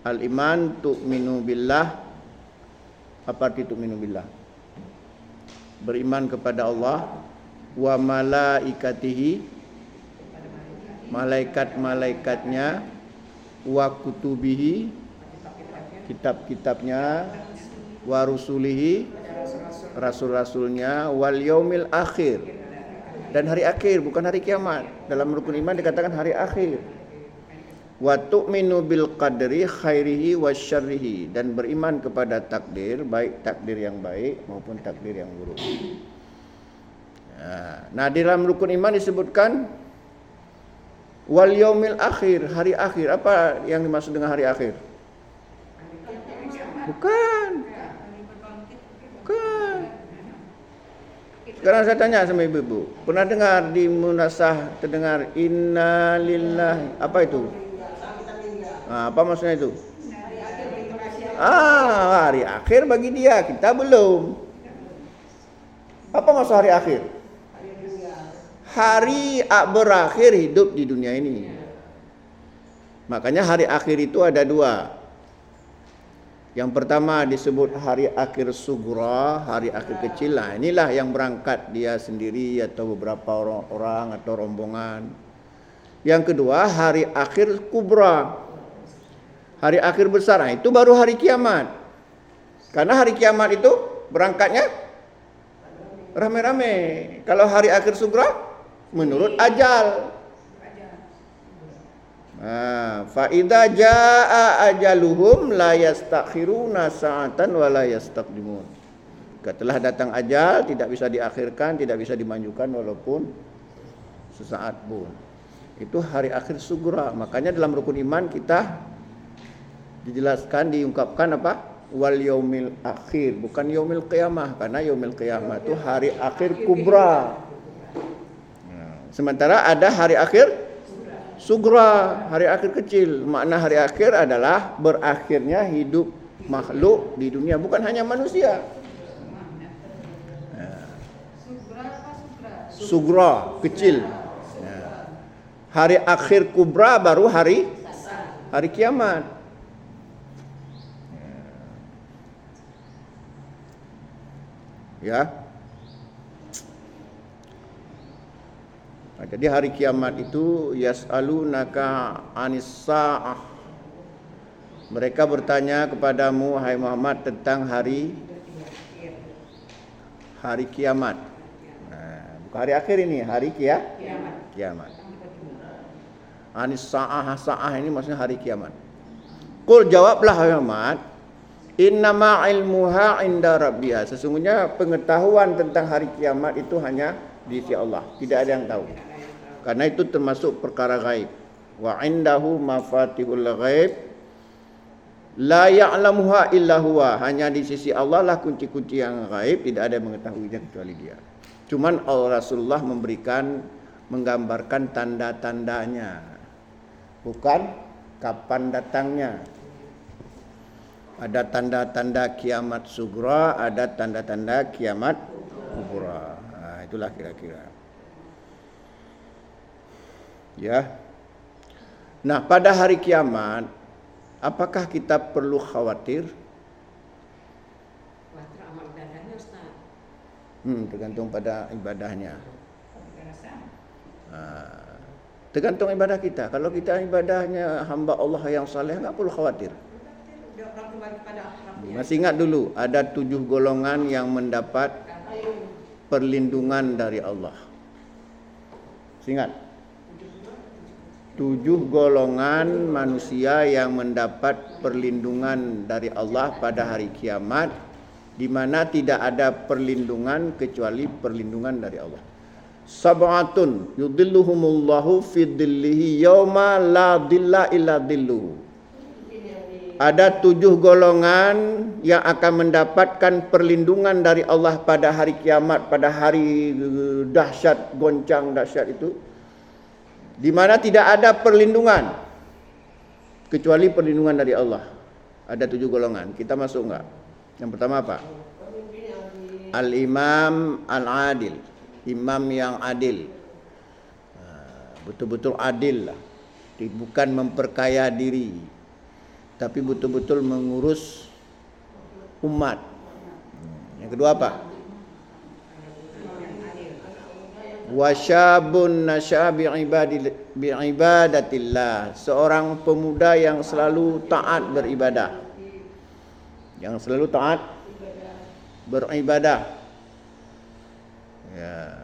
Al-iman tu'minu billah. Apa arti tu'minu billah? Beriman kepada Allah, wa malaikatihi, malaikat-malaikatnya, wa kutubihi, kitab-kitabnya, wa rusulihi, rasul-rasulnya, wal yaumil akhir, dan hari akhir, bukan hari kiamat. Dalam rukun iman dikatakan hari akhir. Wa tu'minu bil qadri khairihi wasyarrihi, dan beriman kepada takdir, baik takdir yang baik maupun takdir yang buruk. Nah, di dalam rukun iman disebutkan wal yaumil akhir, hari akhir. Apa yang dimaksud dengan hari akhir? Bukan. Sekarang saya tanya sama ibu-ibu, pernah dengar di munasah terdengar inna lillahi, apa itu? Apa maksudnya itu? Hari akhir bagi dia, kita belum. Apa maksud hari akhir? Hari berakhir hidup di dunia ini. Makanya hari akhir itu ada dua. Yang pertama disebut hari akhir sugra, hari akhir kecil. Nah, inilah yang berangkat dia sendiri atau beberapa orang atau rombongan. Yang kedua hari akhir kubra, hari akhir besar. Nah, itu baru hari kiamat. Karena hari kiamat itu berangkatnya rame-rame. Kalau hari akhir sugra menurut ajal. Fa idza jaa ajaluhum la yastakhiruna sa'atan wa la yastaqdimun. Setelah datang ajal tidak bisa diakhirkan, tidak bisa dimajukan walaupun sesaat pun. Itu hari akhir sugra. Makanya dalam rukun iman kita dijelaskan, diungkapkan apa? Wal yaumil akhir, bukan yaumil qiyamah, karena yaumil qiyamah itu hari akhir kubra. Sementara ada hari akhir sugra, hari akhir kecil. Makna hari akhir adalah berakhirnya hidup makhluk di dunia, bukan hanya manusia. Sugra kecil. Hari akhir kubra baru hari kiamat. Ya. Jadi hari kiamat itu yas'alunaka anis sa'ah. Mereka bertanya kepadamu hai Muhammad tentang hari kiamat. Bukan hari akhir ini, hari kiamat. Anis sa'ah ini maksudnya hari kiamat. Qul, jawablah hai Muhammad, innama ilmuha inda rabbiha. Sesungguhnya pengetahuan tentang hari kiamat itu hanya di sisi Allah, tidak ada yang tahu. Karena itu termasuk perkara gaib. Wa indahu mafatihul ghaib la ya'lamuha illa huwa. Hanya di sisi Allah lah kunci-kunci yang gaib, tidak ada yang mengetahuinya kecuali Dia. Cuman Rasulullah menggambarkan tanda-tandanya, bukan kapan datangnya. Ada tanda-tanda kiamat sugra, ada tanda-tanda kiamat kubra. Nah, itulah kira-kira. Ya. Nah, pada hari kiamat, apakah kita perlu khawatir? Khawatir amal ibadahnya, Ustaz. Tergantung pada ibadahnya. Tergantung ibadah kita. Kalau kita ibadahnya hamba Allah yang saleh, enggak perlu khawatir. Masih ingat dulu, ada 7 golongan yang mendapat perlindungan dari Allah. Ingat? 7 golongan manusia yang mendapat perlindungan dari Allah pada hari kiamat, di mana tidak ada perlindungan kecuali perlindungan dari Allah. Sab'atun yudhilluhumullahu fi dhillihi yauma la dhilla illa dhilluhu. Ada 7 golongan yang akan mendapatkan perlindungan dari Allah pada hari kiamat, pada hari dahsyat, goncang dahsyat itu, di mana tidak ada perlindungan kecuali perlindungan dari Allah. Ada 7 golongan. Kita masuk enggak? Yang pertama apa? Al-imam al-adil, imam yang adil. Betul-betul adil lah. Bukan memperkaya diri. tapi betul-betul mengurus umat. Yang kedua apa? Wasyabun nasya bi'ibadatillah, seorang pemuda yang selalu taat beribadah. Yang selalu taat beribadah. Ya.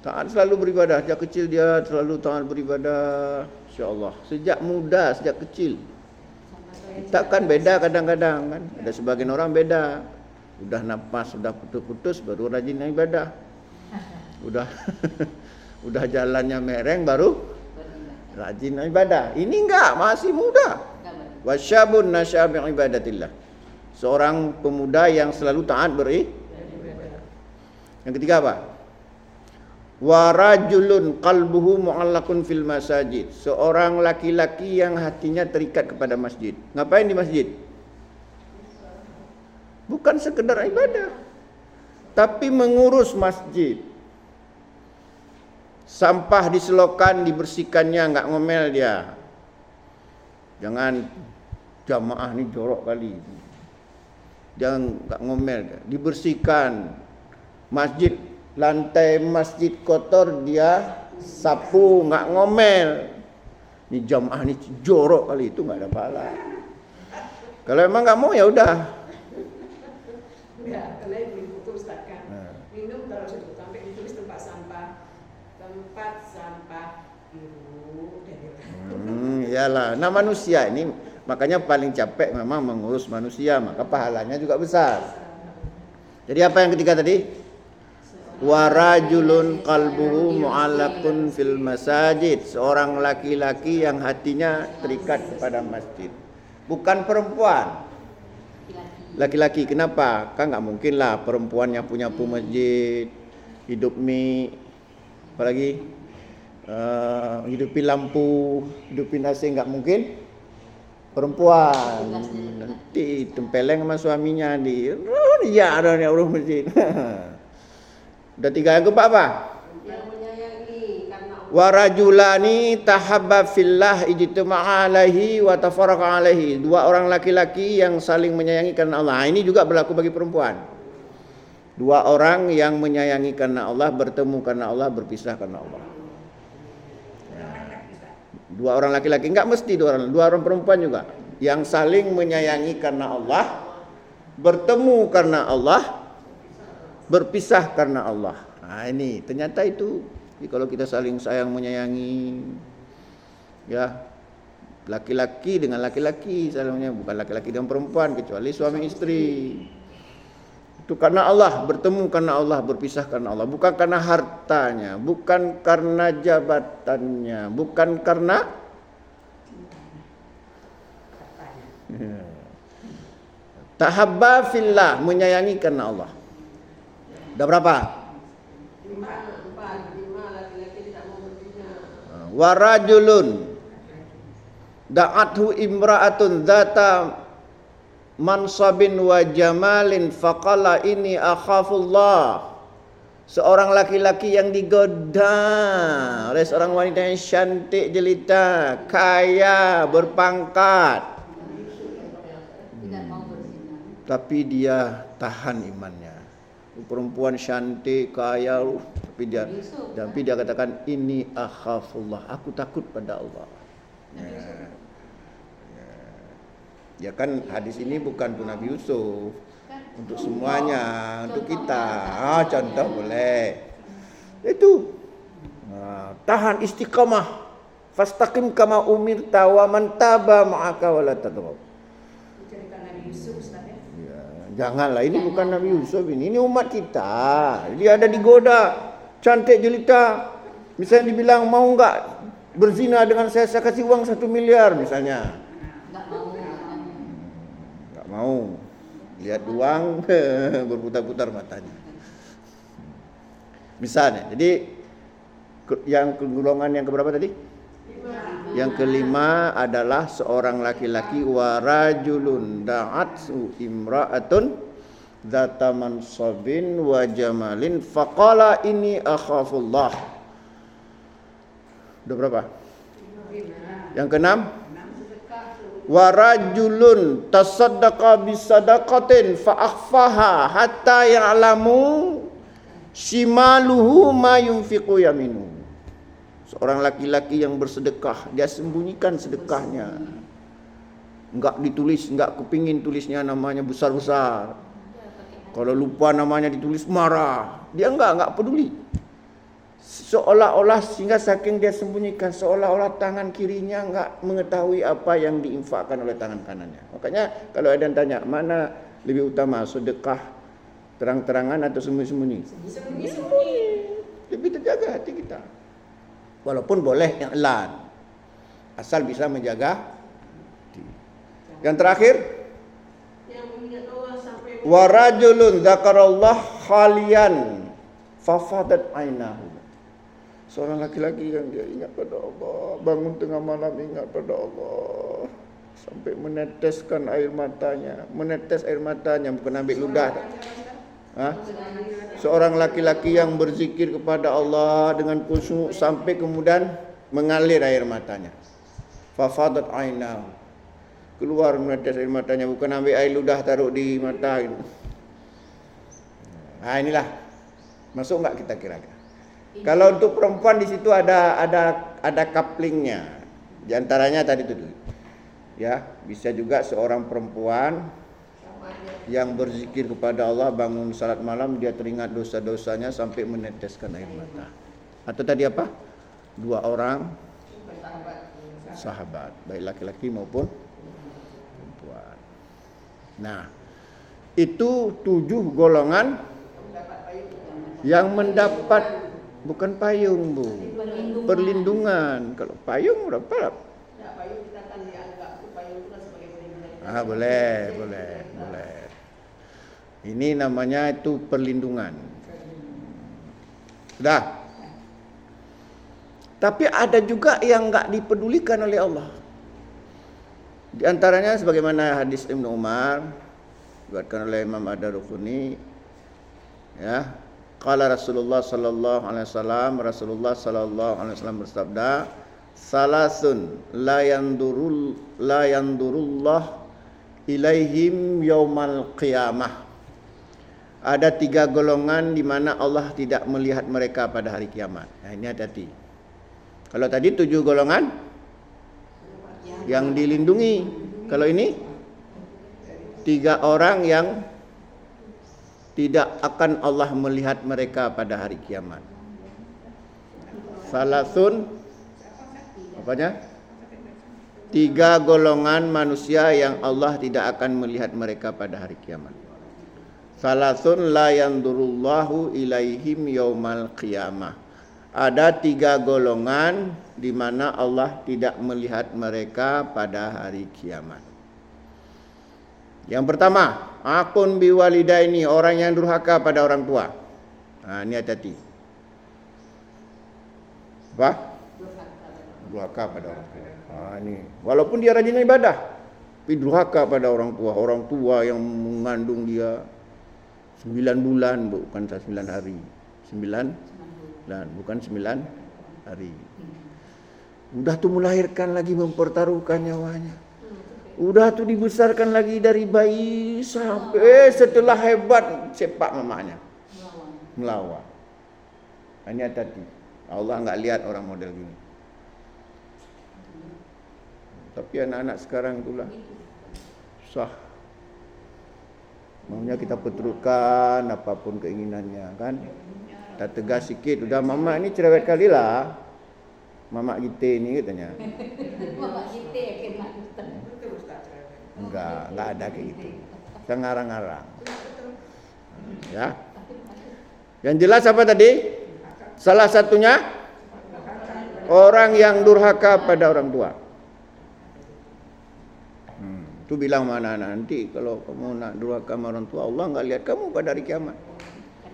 Taat selalu beribadah. Sejak kecil dia selalu taat beribadah. Insya-Allah. Sejak muda, sejak kecil. Takkan beda kadang-kadang kan. Ada sebagian orang beda. Udah nafas, sudah putus-putus baru rajin ibadah. Udah jalannya mereng baru rajin ibadah. Ini enggak, masih muda. Wasyabun nasya bi'ibadatillah, seorang pemuda yang selalu taat beribadah. Yang ketiga apa? Warajulun qalbuhu mu'allaqun fil masajid, seorang laki-laki yang hatinya terikat kepada masjid. Ngapain di masjid? Bukan sekedar ibadah, tapi mengurus masjid. Sampah di selokan dibersihkannya, enggak ngomel dia. Jangan jamaah ni jorok kali. Jangan enggak ngomel dia. Dibersihkan. Masjid, lantai masjid kotor dia sapu, enggak ngomel. Ni jamaah ni jorok kali, itu enggak ada pahala. Kalau emang enggak mau ya udah. Ya, kalau betul Ustaz kan. Minum taruh situ sampai ditulis tempat sampah biru dan iyalah. Nah manusia ini makanya paling capek memang mengurus manusia, maka pahalanya juga besar. Jadi apa yang ketiga tadi? Warajulun qalbuhu mu'allaqun fil masajid, seorang laki-laki yang hatinya terikat kepada masjid. Bukan perempuan. Laki-laki. Kenapa? Kan enggak mungkin lah perempuan yang punya masjid, hidup mie, apalagi hidupin lampu, hidupin AC, enggak mungkin perempuan. Nanti tempeleng sama suaminya di ya ada yang urus masjid. Udah tiga. Yang keempat apa? yang menyayangi karena Allah. Warajulani tahabba fillah ijtama'a alaihi wa tafarraqa alaihi, dua orang laki-laki yang saling menyayangi karena Allah. Ini juga berlaku bagi perempuan. Dua orang yang menyayangi karena Allah, bertemu karena Allah, berpisah karena Allah. Dua orang laki-laki, enggak mesti dua orang perempuan juga, yang saling menyayangi karena Allah, bertemu karena Allah, berpisah karena Allah. Nah ini ternyata itu. Jadi kalau kita saling sayang menyayangi, ya laki-laki dengan laki-laki salahnya, bukan laki-laki dengan perempuan, kecuali suami istri. Itu karena Allah, bertemu karena Allah, berpisah karena Allah. Bukan karena hartanya, bukan karena jabatannya, bukan karena tahabba fillah, menyayangi karena Allah. Udah berapa? 5 laki-laki tidak mau berzina. Warajulun da'athu imra'atun dzata mansabin wa jamalin faqala ini akhafullah, seorang laki-laki yang digoda oleh seorang wanita yang cantik jelita, kaya, berpangkat, tapi dia tahan imannya. Perempuan cantik, kaya, tapi dia katakan ini akhafullah, aku takut pada Allah. Ya kan hadis ini bukan untuk Nabi Yusuf, untuk semuanya, untuk kita. Contoh boleh. Itu tahan, istiqamah. Fastaqim kama umirta wa man taba ma'aka wa la tadghaw. Cerita Nabi Yusuf Ustaz ya. Ya, janganlah, ini bukan Nabi Yusuf ini umat kita. Dia ada digoda, cantik jelita. Misalnya dibilang mau enggak berzina dengan saya kasih uang 1 miliar misalnya. Mau lihat uang berputar-putar matanya misalnya. Jadi yang golongan yang keberapa tadi? 5. Yang kelima adalah seorang laki-laki warajulun da'atsu imra'atun dzata mansabin wa jamalin faqala ini akhafullah. Udah berapa? 5. Yang keenam wa rajulun tasaddaqa bisadaqatin fa akhfaha hatta ya'lamu shimaluhu ma yunfiqu yaminu. Seorang laki-laki yang bersedekah, dia sembunyikan sedekahnya. Enggak ditulis, enggak kepingin tulisnya namanya besar-besar. Kalau lupa namanya ditulis marah. Dia enggak peduli. Seolah-olah sehingga saking dia sembunyikan, seolah-olah tangan kirinya enggak mengetahui apa yang diinfakkan oleh tangan kanannya. Makanya kalau ada yang tanya, mana lebih utama, sedekah terang-terangan atau sembunyi-sembunyi? Sembunyi-sembunyi. Lebih terjaga hati kita. Walaupun boleh i'lan, asal bisa menjaga hati. Yang terakhir, Yang mengingat Allah sampai wa rajulun dzakarallah khalian fafadat ainahu. Seorang laki-laki yang dia ingat pada Allah, bangun tengah malam ingat pada Allah, sampai meneteskan air matanya, menetes air matanya, bukan ambil ludah. Seorang laki-laki yang berzikir kepada Allah dengan khusyuk sampai kemudian mengalir air matanya. Fafadat ainahu. Keluar menetes air matanya, bukan ambil air ludah taruh di mata. Nah, inilah. Masuk enggak kita kira-kira? Kalau untuk perempuan di situ ada couplingnya. Di antaranya tadi itu. Ya, bisa juga seorang perempuan yang berzikir kepada Allah, bangun salat malam dia teringat dosa-dosanya sampai meneteskan air mata. Atau tadi apa? 2 orang sahabat, baik laki-laki maupun perempuan. Nah, itu 7 golongan yang mendapat bukan payung, Bu. Perlindungan. Kalau payung berapa? payung kita kan dianggap payung itu kan sebagai perlindungan. Boleh. Ini namanya itu perlindungan. Sudah. Tapi ada juga yang enggak dipedulikan oleh Allah. Di antaranya sebagaimana hadis Ibnu Umar diriwayatkan oleh Imam Ad-Darqutni, ya, qala Rasulullah sallallahu alaihi wasallam bersabda, salasun la yandurullah ilaihim yaumal qiyamah. Ada 3 golongan di mana Allah tidak melihat mereka pada hari kiamat. Nah, ini hati-hati. Kalau tadi 7 golongan yang dilindungi. Kalau ini 3 orang yang tidak akan Allah melihat mereka pada hari kiamat. Salasun, apanya? 3 golongan manusia yang Allah tidak akan melihat mereka pada hari kiamat. Salasun la yandurullahu ilaihim yaumal qiyamah. Ada 3 golongan di mana Allah tidak melihat mereka pada hari kiamat. Yang pertama, akun biwalidaini, orang yang durhaka pada orang tua. Nah, ini hati-hati. Apa? Durhaka pada orang tua. Nah, ini walaupun dia rajin ibadah, tapi durhaka pada orang tua. Orang tua yang mengandung dia 9 bulan, bukan 9 hari. 9 bulan, bukan 9 hari. Udah tuh melahirkan lagi, mempertaruhkan nyawanya. Udah tuh dibesarkan lagi dari bayi sampai setelah hebat sepak mamanya. Melawan. Hanya tadi. Allah enggak lihat orang model gini. Tapi anak-anak sekarang itulah susah. Maunya kita peturutkan apapun keinginannya, kan? Kita tegas sikit, udah mama ini cerewet kali lah. Mama kita ini katanya. Mama kita kena. Enggak ada kayak gitu. Saya ngarang-ngarang. Ya. Yang jelas apa tadi? Salah satunya orang yang durhaka pada orang tua. Itu bilang mana nanti kalau kamu nak durhaka sama orang tua, Allah enggak lihat kamu pada hari kiamat.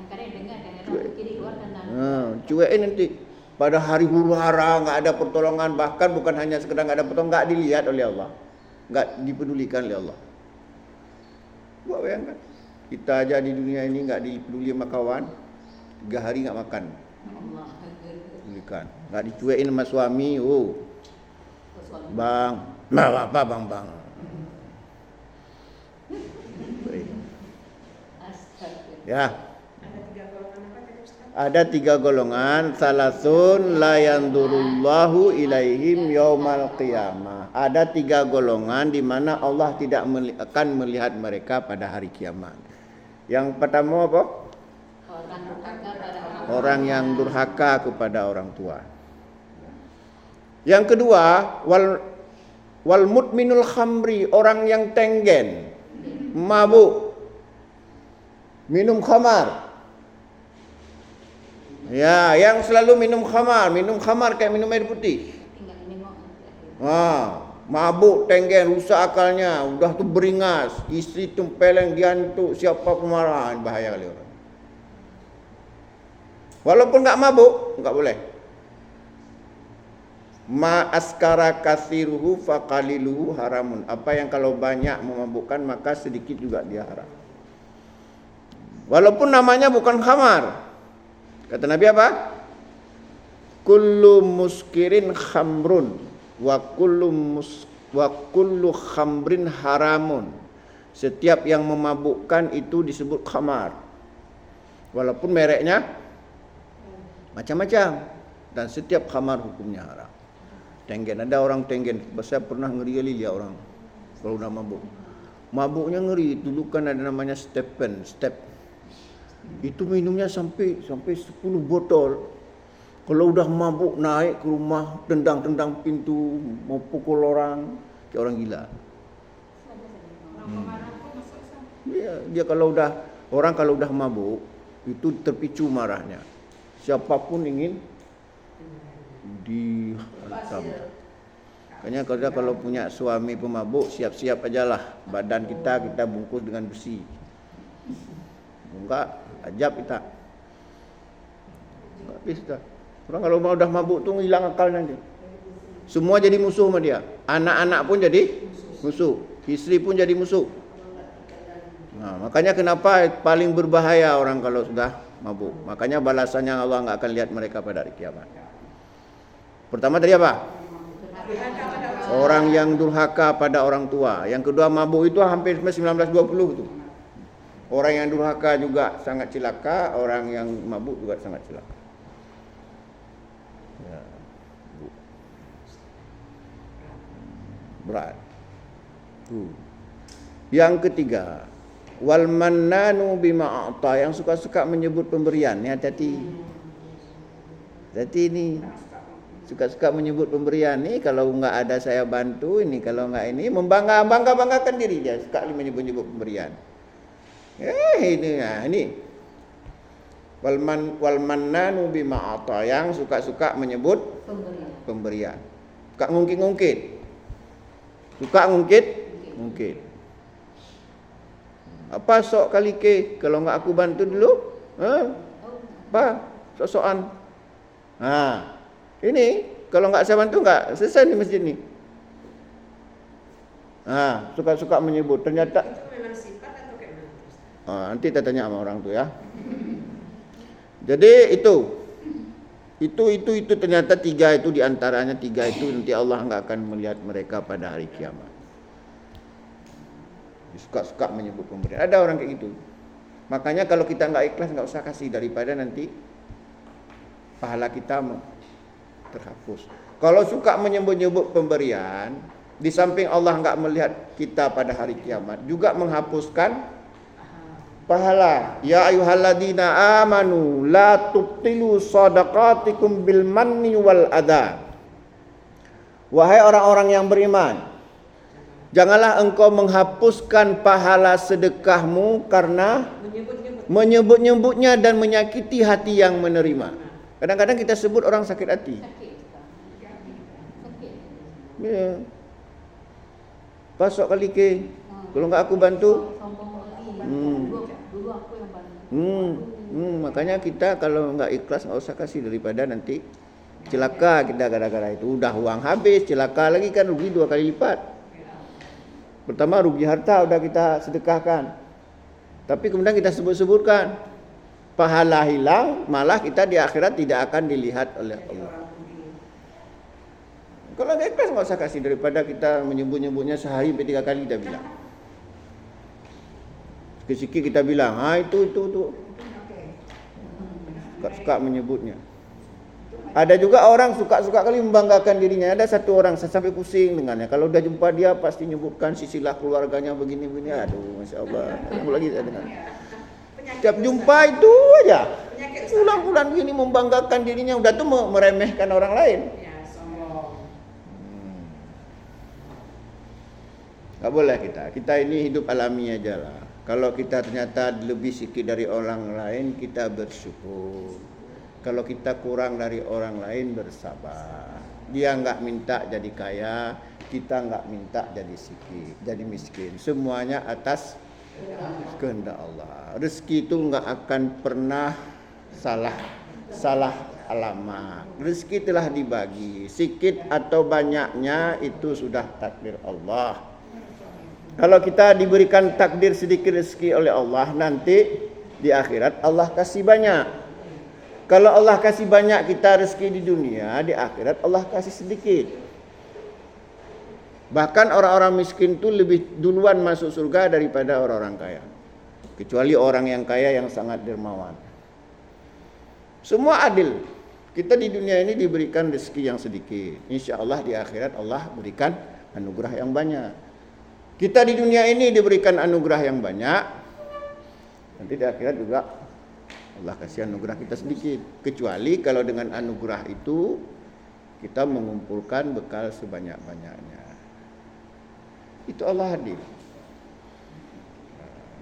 Kadang-kadang dengar kiri luar kan. Cuekin nanti. Pada hari huru-hara enggak ada pertolongan, bahkan bukan hanya sekedar enggak ada pertolongan, enggak dilihat oleh Allah. Enggak dipedulikan oleh Allah. Buat bayangkan. Kita aja di dunia ini enggak dipeduli sama kawan, 3 hari enggak makan. Pedulikan. Enggak dicuekin sama suami, Bang, apa bang? Ya, Ada 3 golongan apa tadi Ustaz? ada 3 golongan. Salasun la yandurullahu ilaihim yaumal qiyamah. Ada 3 golongan di mana Allah tidak akan melihat mereka pada hari kiamat. Yang pertama apa? Orang yang durhaka kepada orang tua. Yang kedua, wal mudminul khamri, orang yang tenggen, mabuk, minum khamar. Ya, yang selalu minum khamar kayak minum air putih. Mabuk, tenggen, rusak akalnya, udah tuh beringas, istri tempeleng diantuk, siapa pemarah, bahaya kali orang. Walaupun enggak mabuk, enggak boleh. Ma askara kasiruhu faqaliluhu haramun. Apa yang kalau banyak memabukkan maka sedikit juga dia haram. Walaupun namanya bukan khamar. Kata Nabi apa? Kullu muskirin khamrun wa kullu khamrin haramun. Setiap yang memabukkan itu disebut khamar. Walaupun mereknya macam-macam, dan setiap khamar hukumnya haram. Tenggen, ada orang tenggen. Saya pernah ngeri kali lihat orang kalau udah mabuk. Mabuknya ngeri. Dulu kan ada namanya step. Itu minumnya sampai 10 botol. Kalau udah mabuk naik ke rumah, tendang pintu, mau pukul orang, kayak orang gila. Dia kalau udah mabuk itu terpicu marahnya. Siapapun ingin dihantam. Makanya kalau punya suami pemabuk, siap-siap ajalah badan kita bungkus dengan besi. Enggak, ajab kita. Enggak bisa. Orang kalau udah mabuk tuh hilang akalnya dia. Semua jadi musuh sama dia. Anak-anak pun jadi musuh, istri pun jadi musuh. Nah, makanya kenapa paling berbahaya orang kalau sudah mabuk. Makanya balasannya Allah enggak akan lihat mereka pada hari kiamat. Pertama tadi apa? Orang yang durhaka pada orang tua. Yang kedua mabuk itu hampir 19-20 itu. Orang yang durhaka juga sangat celaka, orang yang mabuk juga sangat celaka. Ya. Berat. Yang ketiga, wal mannanu bima a'ta, yang suka-suka menyebut pemberian. Ni hati-hati. Jadi ini suka-suka menyebut pemberian ni, kalau enggak ada saya bantu, ini kalau enggak ini membanggakan diri dia, suka menyebut pemberian. Ini wal mannanu bima a'ta, yang suka-suka menyebut pemberian. Suka ngungkit. Apa sok kali ke kalau enggak aku bantu dulu? Apa? Sok-sokan. Ini kalau enggak saya bantu enggak selesai di masjid ni. Suka-suka menyebut, ternyata Itu memang sifat atau kayak mana? nanti kita tanya sama orang tu ya. Jadi itu ternyata 3 itu, diantaranya 3 itu nanti Allah enggak akan melihat mereka pada hari kiamat. Suka-suka menyebut pemberian. Ada orang kayak gitu. Makanya kalau kita enggak ikhlas, enggak usah kasih, daripada nanti pahala kita terhapus. Kalau suka menyebut-nyebut pemberian, di samping Allah enggak melihat kita pada hari kiamat, juga menghapuskan pahala. Ya ayyuhalladzina amanu la tubtilu shadaqatikum bil manni wal adha. Wahai orang-orang yang beriman, janganlah engkau menghapuskan pahala sedekahmu karena menyebut-nyebutnya dan menyakiti hati yang menerima. Kadang-kadang kita sebut orang sakit hati. Ya. Pasok kali ke, kalau enggak aku bantu. Makanya kita kalau enggak ikhlas enggak usah kasih, daripada nanti celaka kita gara-gara itu. Udah uang habis, celaka lagi kan, rugi 2 kali lipat. Pertama rugi harta udah kita sedekahkan, tapi kemudian kita sebut-sebutkan, pahala hilang, malah kita di akhirat tidak akan dilihat oleh Allah. Kalau enggak ikhlas enggak usah kasih, daripada kita menyebut-nyebutnya sehari sampai 3 kali kita bilang. Sikit-sikit kita bilang, itu. Suka menyebutnya. Ada juga orang suka kali membanggakan dirinya. Ada satu orang saya sampai pusing dengannya. Kalau udah jumpa dia pasti nyebutkan sisilah keluarganya begini-begini. Aduh, Masya Allah. Lagi saya dengar. Setiap jumpa itu aja. Ulang-ulang begini membanggakan dirinya. Udah tuh meremehkan orang lain. Ya, sombong. Gak boleh kita. Kita ini hidup alami aja lah. Kalau kita ternyata lebih sikit dari orang lain, kita bersyukur. Kalau kita kurang dari orang lain, bersabar. Dia nggak minta jadi kaya, kita nggak minta jadi sikit, jadi miskin. Semuanya atas kehendak Allah. Rezeki itu nggak akan pernah salah alamat. Rezeki telah dibagi, sikit atau banyaknya itu sudah takdir Allah. Kalau kita diberikan takdir sedikit rezeki oleh Allah, nanti di akhirat Allah kasih banyak. Kalau Allah kasih banyak kita rezeki di dunia, di akhirat Allah kasih sedikit. Bahkan orang-orang miskin itu lebih duluan masuk surga daripada orang-orang kaya. Kecuali orang yang kaya yang sangat dermawan. Semua adil. Kita di dunia ini diberikan rezeki yang sedikit. Insya Allah di akhirat Allah berikan anugerah yang banyak. Kita di dunia ini diberikan anugerah yang banyak. Nanti di akhirat juga Allah kasih anugerah kita sedikit. Kecuali kalau dengan anugerah itu kita mengumpulkan bekal sebanyak-banyaknya. Itu Allah adil.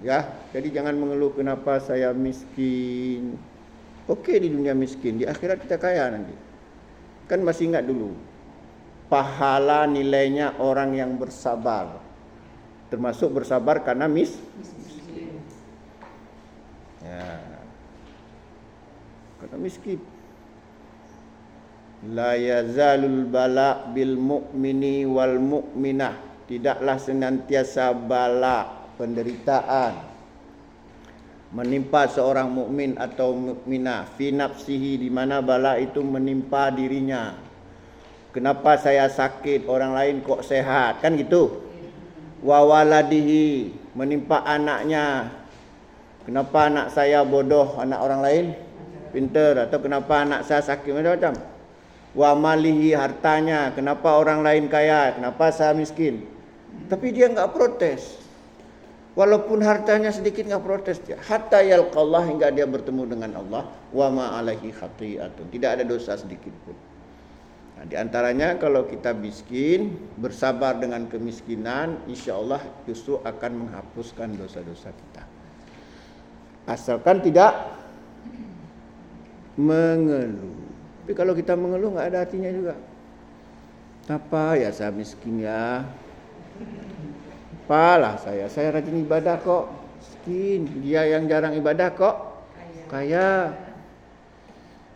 Ya, jadi jangan mengeluh kenapa saya miskin. Oke di dunia miskin, di akhirat kita kaya nanti. Kan masih ingat dulu. Pahala nilainya orang yang bersabar. Termasuk bersabar karena miskin. Ya. Karena miskin. La yazalul bala bil mu'mini wal mu'minah. Tidaklah senantiasa bala, penderitaan menimpa seorang mukmin atau mukminah fi nafsihi, di mana bala itu menimpa dirinya. Kenapa saya sakit, orang lain kok sehat? Kan gitu. Wa waladihi, menimpa anaknya. Kenapa anak saya bodoh, anak orang lain pintar, atau kenapa anak saya sakit, macam-macam. Wa malihi, hartanya. Kenapa orang lain kaya, kenapa saya miskin? Tapi dia enggak protes. Walaupun hartanya sedikit enggak protes dia. Hatta yalqallah, hingga dia bertemu dengan Allah. Wa ma alaihi khati'atun, tidak ada dosa sedikit pun. Nah, di antaranya kalau kita miskin, bersabar dengan kemiskinan, insya Allah justru akan menghapuskan dosa-dosa kita. Asalkan tidak mengeluh. Tapi kalau kita mengeluh nggak ada artinya juga. Apa ya saya miskin ya? Apalah saya rajin ibadah kok. Miskin, dia yang jarang ibadah kok kaya.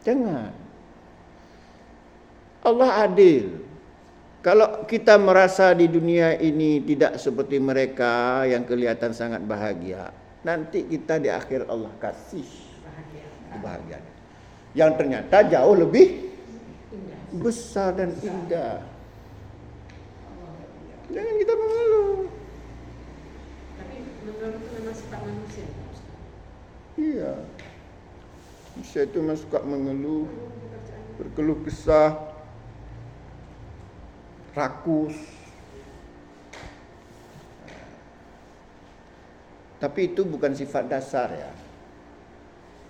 Jangan. Allah adil. Kalau kita merasa di dunia ini tidak seperti mereka yang kelihatan sangat bahagia, nanti kita di akhir Allah kasih kebahagiaan yang ternyata jauh lebih besar dan indah. Jangan kita mengeluh. Tapi mengeluh itu memang sifat manusia. Iya. Manusia itu memang suka mengeluh, berkeluh kesah, rakus. Tapi itu bukan sifat dasar ya.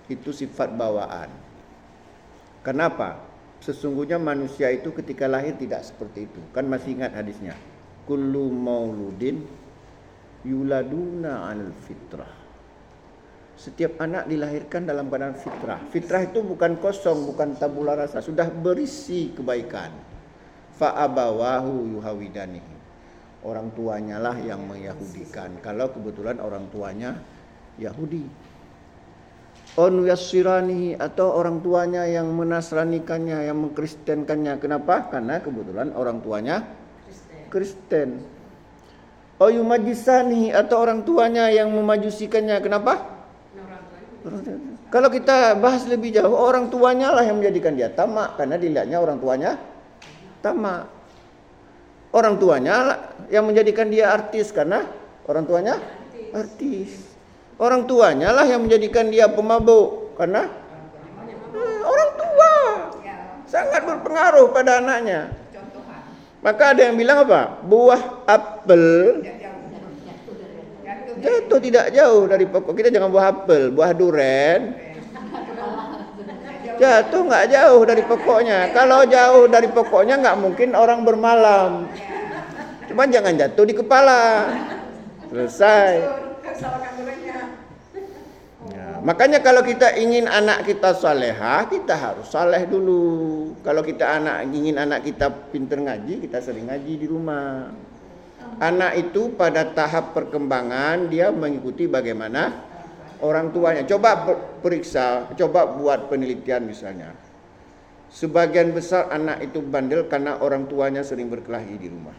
Itu sifat bawaan. Kenapa? Sesungguhnya manusia itu ketika lahir tidak seperti itu. Kan masih ingat hadisnya. Kullu mauludin yuladuna 'alal fitrah. Setiap anak dilahirkan dalam keadaan fitrah. Fitrah itu bukan kosong, bukan tabula rasa, sudah berisi kebaikan. Fa abawahu yuhawidanihi. Orang tuanya lah yang menyahudikan. Kalau kebetulan orang tuanya Yahudi. On yassiranihi, atau orang tuanya yang menasranikannya, yang mengkristenkannya. Kenapa? Karena kebetulan orang tuanya Kristen. O yumajisanihi, atau orang tuanya yang memajusikannya. Kenapa? Kalau kita bahas lebih jauh, orang tuanya lah yang menjadikan dia tamak, karena dilihatnya orang tuanya tamak. Orang tuanya yang menjadikan dia artis karena orang tuanya artis. Orang tuanya lah yang menjadikan dia pemabuk. Karena orang tua sangat berpengaruh pada anaknya. Maka ada yang bilang apa? Buah apel jatuh tidak jauh dari pokok. Kita jangan buah apel, buah duren jatuh nggak jauh dari pokoknya. Kalau jauh dari pokoknya nggak mungkin orang bermalam. Cuman jangan jatuh di kepala. Selesai. Ya, makanya kalau kita ingin anak kita salehah, kita harus saleh dulu. Kalau kita ingin anak kita pintar ngaji, kita sering ngaji di rumah. Anak itu pada tahap perkembangan dia mengikuti bagaimana orang tuanya. Coba periksa, coba buat penelitian misalnya. Sebagian besar anak itu bandel karena orang tuanya sering berkelahi di rumah.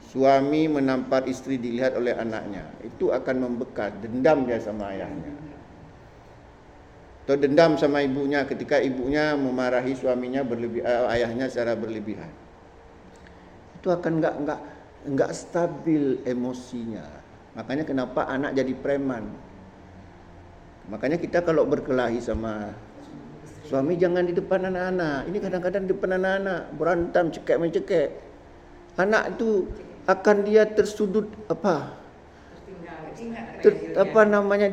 Suami menampar istri dilihat oleh anaknya, itu akan membekas, dendam dia sama ayahnya. Atau dendam sama ibunya ketika ibunya memarahi suaminya ayahnya secara berlebihan. Itu akan enggak stabil emosinya. Makanya kenapa anak jadi preman. Makanya kita kalau berkelahi sama suami jangan di depan anak-anak. Ini kadang-kadang di depan anak-anak berantem cekek-mencekek. Anak itu akan dia tersudut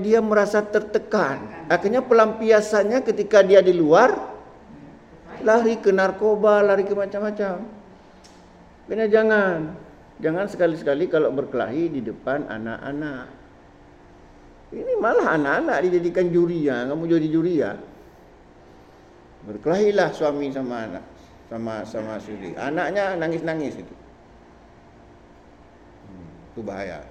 dia merasa tertekan. Akhirnya pelampiasannya ketika dia di luar lari ke narkoba, lari ke macam-macam. Makanya jangan sekali-sekali kalau berkelahi di depan anak-anak. Ini malah anak-anak dijadikan juri ya, kamu jadi juri ya. Berkelahilah suami sama anak, sama istri. Anaknya nangis-nangis itu. Itu bahaya.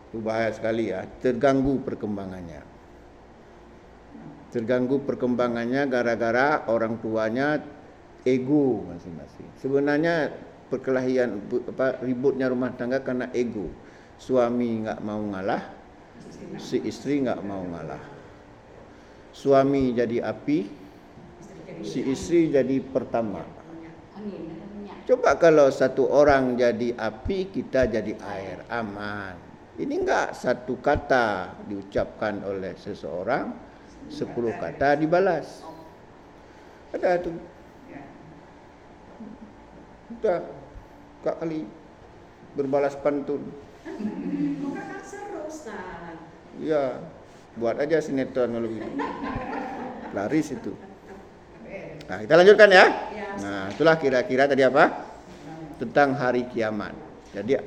Itu bahaya sekali ya, terganggu perkembangannya gara-gara orang tuanya ego masing-masing. Sebenarnya perkelahian ributnya rumah tangga karena ego. Suami enggak mau ngalah, si istri enggak mau ngalah. Suami jadi api, si istri jadi pertama. Coba kalau satu orang jadi api, kita jadi air, aman. Ini enggak satu kata diucapkan oleh seseorang, 10 kata dibalas. Ada tuh. Udah Kak kali berbalas pantun. Bukan seru, Ustaz. Iya, buat aja sinetron kalau gitu. Laris itu. Nah, kita lanjutkan ya. Nah, itulah kira-kira tadi apa? Tentang hari kiamat. Jadi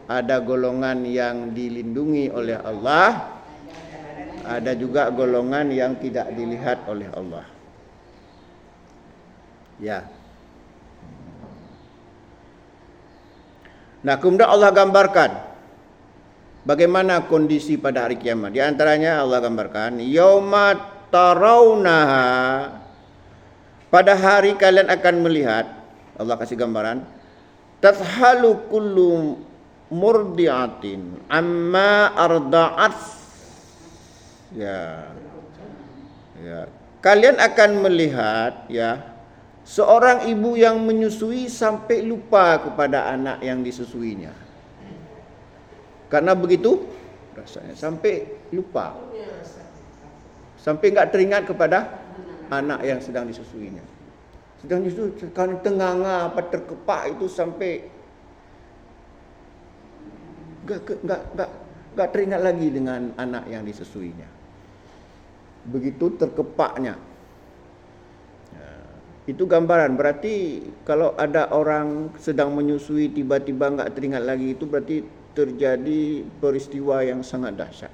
ada golongan yang dilindungi oleh Allah, ada juga golongan yang tidak dilihat oleh Allah. Ya. Nah, kemudian Allah gambarkan bagaimana kondisi pada hari kiamat. Di antaranya Allah gambarkan, yauma tarawunaha, pada hari kalian akan melihat, Allah kasih gambaran, tadhalu kullu murdiatin amma arda'at. Ya. Kalian akan melihat ya seorang ibu yang menyusui sampai lupa kepada anak yang disusuinya. Karena begitu rasanya sampai lupa. Sampai enggak teringat kepada anak yang sedang disusuinya. Sedang disusui kan tenganga apa terkepak itu sampai enggak teringat lagi dengan anak yang disusuinya. Begitu terkepaknya. Itu gambaran, berarti kalau ada orang sedang menyusui tiba-tiba enggak teringat lagi, itu berarti terjadi peristiwa yang sangat dahsyat.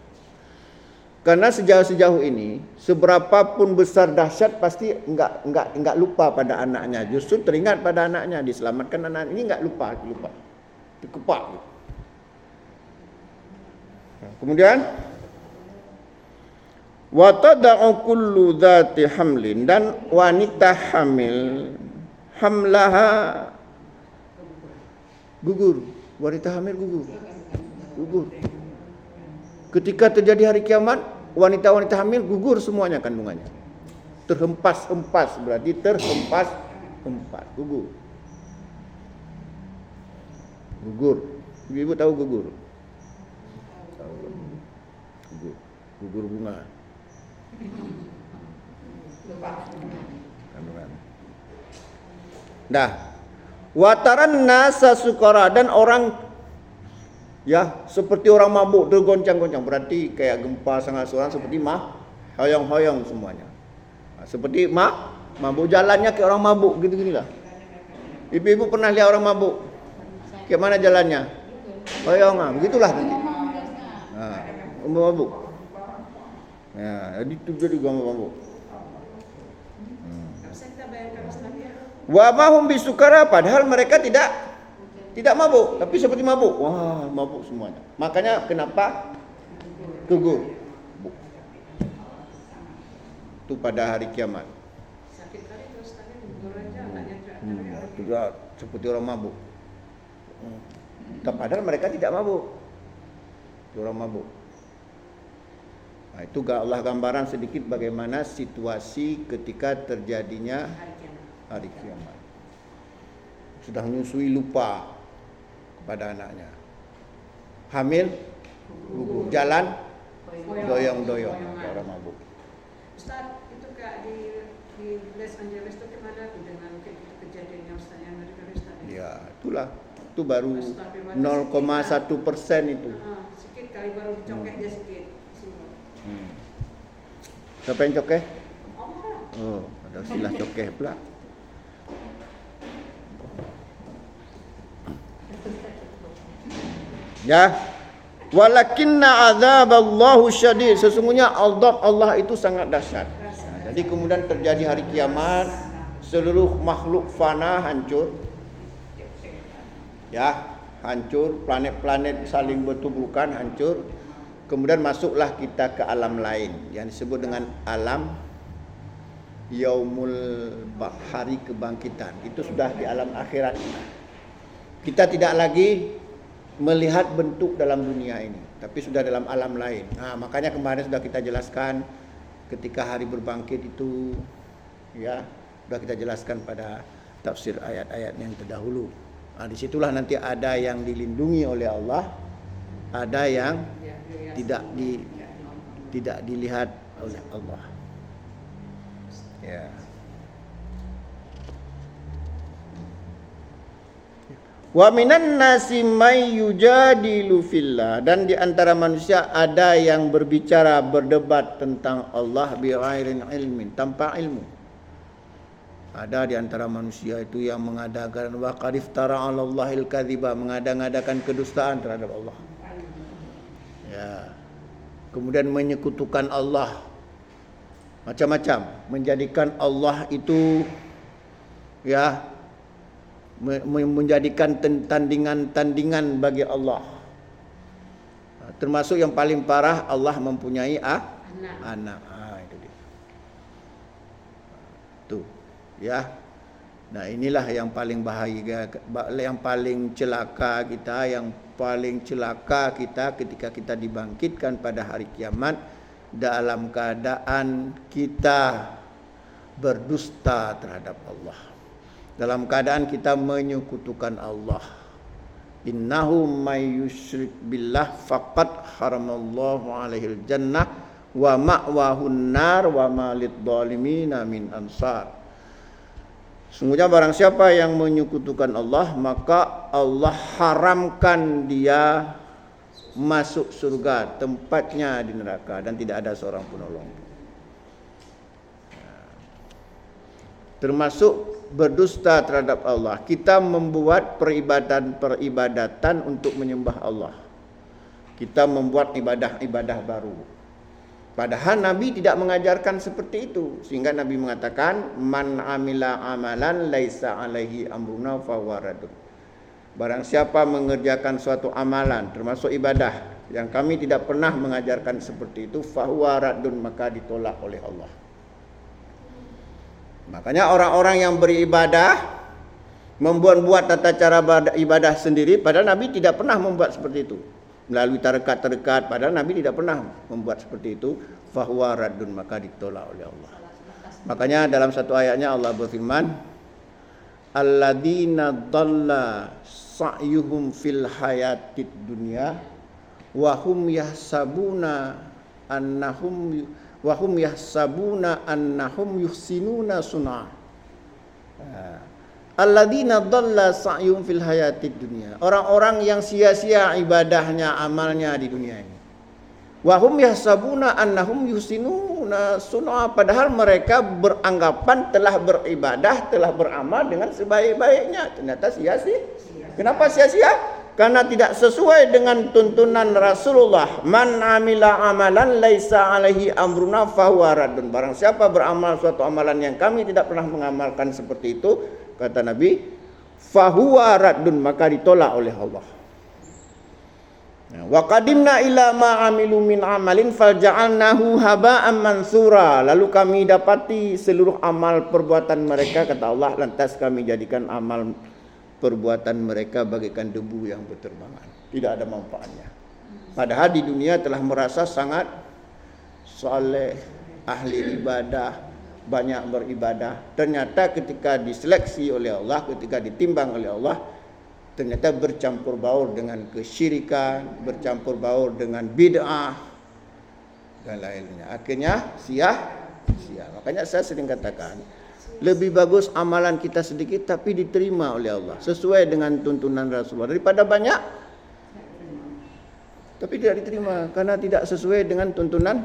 Karena sejauh ini, seberapapun besar dahsyat pasti enggak lupa pada anaknya, justru teringat pada anaknya, diselamatkan anak ini enggak lupa. Terkepak. Kemudian wa tad'u kullu dzati hamlin, dan wanita hamil hamlaha gugur. Wanita hamil gugur. Ketika terjadi hari kiamat, wanita-wanita hamil gugur semuanya kandungannya. Terhempas-hempas, berarti terhempas-hempas, gugur. Gugur. Ibu tahu gugur? Tahu. Gugur. Gugur bunga. Kandungan. Dah. Wataran nasa sukara, dan orang ya seperti orang mabuk tergoncang-goncang, berarti kayak gempa sangat suara, seperti hoyong-hoyong semuanya. Seperti mabuk, jalannya kayak orang mabuk gitu-ginilah. Ibu-ibu pernah lihat orang mabuk? Kayak mana jalannya? Hoyong, begitulah nanti. Mabuk. Ya, jadi itu jadi gambar mabuk. Wa mahum bisukara, padahal mereka tidak mabuk, tapi seperti mabuk. Wah, mabuk semuanya. Makanya kenapa gugur? Itu pada hari kiamat. Sakit kali terus tadi gugur aja, anaknya Tidak seperti orang mabuk. Padahal mereka tidak mabuk. Orang mabuk. Nah, itu Allah gambaran sedikit bagaimana situasi ketika terjadinya hari kiamat. Sudah menyusui lupa kepada anaknya. Hamil, gugur, jalan, doyong-doyong, orang mabuk. Ustaz, itu Kak di Los Angeles itu gimana dengan kejadian yang Ustaz yang dari Ustaz? Ya, itulah. Itu baru 0,1% itu. Sedikit kali baru dicokek dia sedikit. Siapa yang cokeh? Oh, ada silah cokeh pula. Ya, walakinna azaballahu syadid. Sesungguhnya azab Allah itu sangat dahsyat. Jadi kemudian terjadi hari kiamat, seluruh makhluk fana hancur. Ya, hancur, planet-planet saling bertuburkan, hancur. Kemudian masuklah kita ke alam lain yang disebut dengan alam yaumul hari kebangkitan. Itu sudah di alam akhirat. Kita tidak lagi melihat bentuk dalam dunia ini, tapi sudah dalam alam lain. Nah, makanya kemarin sudah kita jelaskan ketika hari berbangkit itu, ya, sudah kita jelaskan pada tafsir ayat-ayat yang terdahulu. Nah, disitulah nanti ada yang dilindungi oleh Allah, ada yang tidak dilihat oleh Allah. Ya. Wa minan nasi may yujadilu fillah, dan di antara manusia ada yang berbicara, berdebat tentang Allah bi ghairin ilmin, tanpa ilmu. Ada di antara manusia itu yang mengadakan wa qad iftara 'ala Allahil kadhiba, mengada-ngadakan kedustaan terhadap Allah. Ya. Kemudian menyekutukan Allah. Macam-macam, menjadikan Allah itu ya menjadikan tandingan-tandingan bagi Allah. Termasuk yang paling parah, Allah mempunyai anak. Itu dia. Tuh, ya. Nah, inilah yang paling bahaya, yang paling celaka kita, ketika kita dibangkitkan pada hari kiamat dalam keadaan kita berdusta terhadap Allah. Dalam keadaan kita menyekutukan Allah. Innahu may yusyrik billah faqad haramallahu alaihil jannah wa ma'wahun nar wa ma lidzalimina min ansar. Sungguhnya barang siapa yang menyekutukan Allah, maka Allah haramkan dia masuk surga, tempatnya di neraka, dan tidak ada seorang penolong. Termasuk berdusta terhadap Allah. Kita membuat peribadatan untuk menyembah Allah. Kita membuat ibadah-ibadah baru. Padahal Nabi tidak mengajarkan seperti itu. Sehingga Nabi mengatakan, man amila amalan laisa alaihi amruna fahuwa raddun. Barang siapa mengerjakan suatu amalan, termasuk ibadah, yang kami tidak pernah mengajarkan seperti itu, fahuwa raddun, maka ditolak oleh Allah. Makanya orang-orang yang beribadah membuat tata cara ibadah sendiri, padahal Nabi tidak pernah membuat seperti itu. Melalui tarekat-tarekat, padahal Nabi tidak pernah membuat seperti itu. Fahuwa raddun, maka ditolak oleh Allah. Makanya dalam satu ayatnya Allah berfirman, alladzina dhalla sa'yuhum fil hayatid dunya wa hum yahsabuna annahum yuhsinuna sun'a. Alladzina dhalla sa'yuhum fil hayatid dunya. Orang-orang yang sia-sia ibadahnya, amalnya di dunia ini. Wa hum yahsabuna annahum yuhsinuna sun'a, padahal mereka beranggapan telah beribadah, telah beramal dengan sebaik-baiknya. Ternyata sia-sia. Kenapa sia-sia? Karena tidak sesuai dengan tuntunan Rasulullah. Man amila amalan laisa alaihi amruna fahuwa raddun. Barang siapa beramal suatu amalan yang kami tidak pernah mengamalkan seperti itu, kata Nabi, fahuwa raddun, maka ditolak oleh Allah. Wa qadimna ila ma amilu min amalin falja'alnahu haba'an mansura. Lalu kami dapati seluruh amal perbuatan mereka, kata Allah, lantas kami jadikan amal perbuatan mereka bagaikan debu yang berterbangan, tidak ada manfaatnya. Padahal di dunia telah merasa sangat saleh, ahli ibadah, banyak beribadah. Ternyata ketika diseleksi oleh Allah, ketika ditimbang oleh Allah, ternyata bercampur baur dengan kesyirikan, bercampur baur dengan bid'ah dan lainnya. Akhirnya sia-sia. Makanya saya sering katakan, lebih bagus amalan kita sedikit tapi diterima oleh Allah sesuai dengan tuntunan Rasulullah daripada banyak tapi tidak diterima karena tidak sesuai dengan tuntunan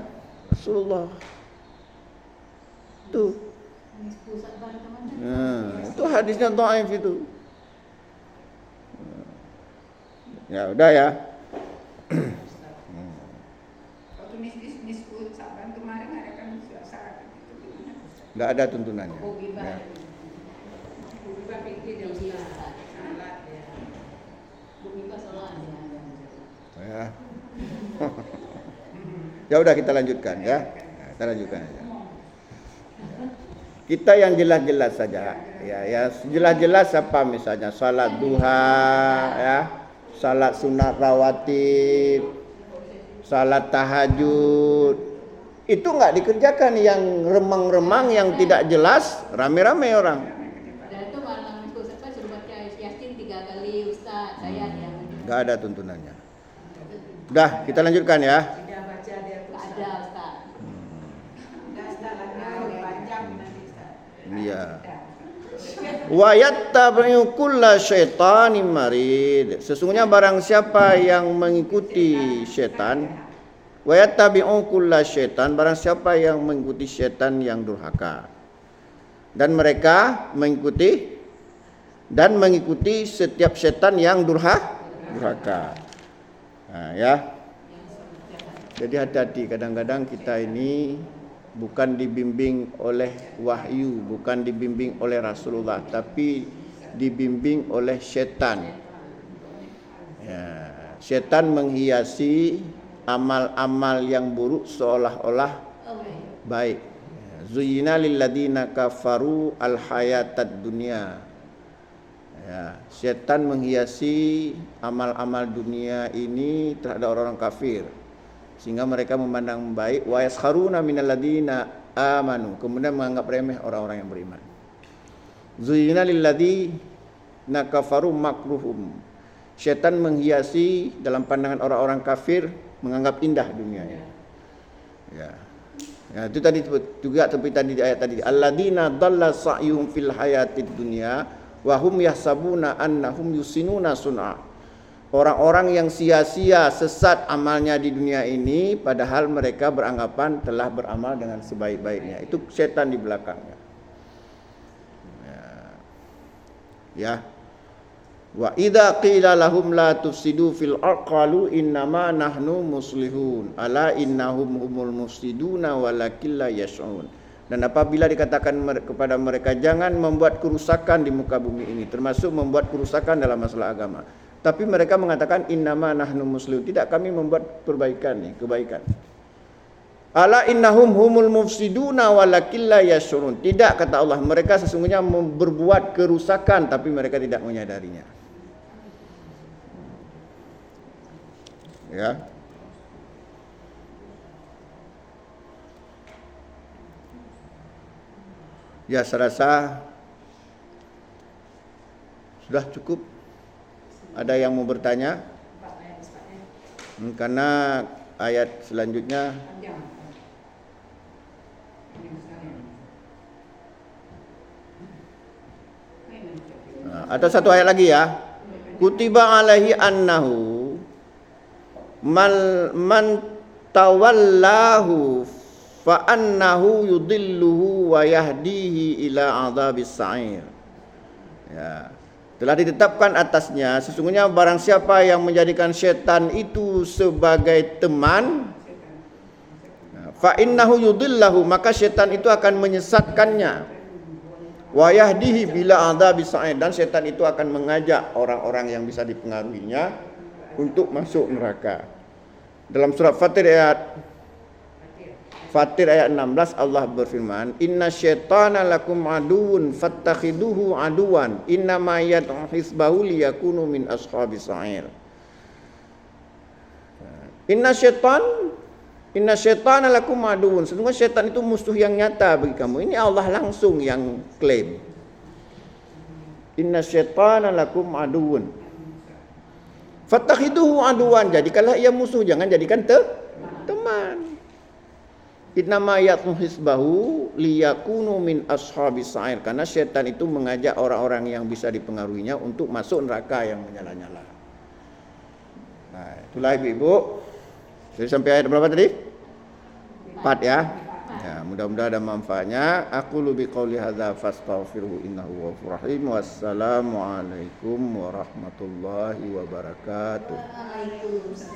Rasulullah. Itu. Itu hadisnya dhaif itu. Ya udah ya. Waktu nisfu Sa'ban kemarin ada kan suasana gitu. Enggak ada tuntunannya. Ya. Ya. Ya udah kita lanjutkan ya. Kita lanjutkan aja. Kita yang jelas-jelas saja. Ya jelas-jelas apa misalnya salat duha ya. Salat sunat rawatib, salat tahajud, itu enggak dikerjakan. Yang remang-remang, yang tidak jelas, rame-rame orang. Dan itu malam itu saya suruh baca Yasin 3 kali, Ustaz. Saya yang Enggak ada tuntunannya. Udah, kita lanjutkan ya. Tidak baca dia enggak ada, Ustaz. panjang nanti Ustaz. Iya. Wa yattabi'u kulla syaitanin marid. Sesungguhnya barang siapa yang mengikuti setan, wa yattabi'u kulla syaitan, barang siapa yang mengikuti setan yang durhaka. Dan mereka mengikuti setiap setan yang durhaka. Nah, ya. Jadi hati-hati, kadang-kadang kita ini bukan dibimbing oleh wahyu, bukan dibimbing oleh Rasulullah, tapi dibimbing oleh setan. Ya, setan menghiasi amal-amal yang buruk seolah-olah baik. Zuyyina lil ladzina kafaru al hayatad dunya. Ya, setan menghiasi amal-amal dunia ini terhadap orang kafir, sehingga mereka memandang baik. Wa yaskharuna minal ladzina amanu, kemudian menganggap remeh orang-orang yang beriman. Zuyyina lil ladzina kafaru makruhum. Setan menghiasi dalam pandangan orang-orang kafir, menganggap indah dunianya. Ya. Ya, itu tadi juga seperti tadi di ayat tadi. Alladzina dhalla sa'yuhum fil hayatid dunya wa hum yahsabuna annahum yusinuna sun'a. Orang-orang yang sia-sia sesat amalnya di dunia ini, padahal mereka beranggapan telah beramal dengan sebaik-baiknya. Itu setan di belakangnya. Ya. Wa idza qila lahum la tufsidu fil ardh qalu innama nahnu muslihun ala innahum humul mufsiduna walakin la yash'un. Dan apabila dikatakan kepada mereka jangan membuat kerusakan di muka bumi ini, termasuk membuat kerusakan dalam masalah agama, tapi mereka mengatakan innama nahnu muslihun, tidak, kami membuat kebaikan. Ala innahum humul mufsiduna walakin la yash'urun. Tidak, kata Allah, mereka sesungguhnya berbuat kerusakan tapi mereka tidak menyadarinya. Ya. Ya, saya rasa sudah cukup. Ada yang mau bertanya? 4 ayat sepatnya. Karena ayat selanjutnya Panjang. Ini sekali. atau satu ayat lagi ya. Kutiba alaihi annahu man tawallahu fa annahu yudilluhu wa yahdihi ila adzabis sa'ir. Ya. Telah ditetapkan atasnya sesungguhnya barang siapa yang menjadikan syaitan itu sebagai teman, fa innahu yudillahu, maka syaitan itu akan menyesatkannya, wa yahdihi bila adzabis sa'ir, dan syaitan itu akan mengajak orang-orang yang bisa dipengaruhinya untuk masuk neraka. Dalam surat Fatir ayat 16 Allah berfirman, Inna syaitana lakum aduun fattakhiduhu aduan innama yad'u hizbahu liyakunu min ashabis sa'ir. Inna syaitana lakum aduun, sesungguhnya syaitan itu musuh yang nyata bagi kamu. Ini Allah langsung yang klaim. Inna syaitana lakum aduun fattakhiduhu aduan, jadikanlah ia musuh, jangan jadikan teman. Innama yatmu hisbahu liyakunu min ashabis sa'ir, karena syaitan itu mengajak orang-orang yang bisa dipengaruhinya untuk masuk neraka yang menyala-nyala. Nah, itulah ibu-ibu. Jadi sampai ayat berapa tadi? 4 ya. Ya, mudah-mudahan ada manfaatnya. Aku lubi qauli hadza fastaghfiruhu innahu ghafurur rahim. Wassalamualaikum warahmatullahi wabarakatuh. Waalaikumsalam.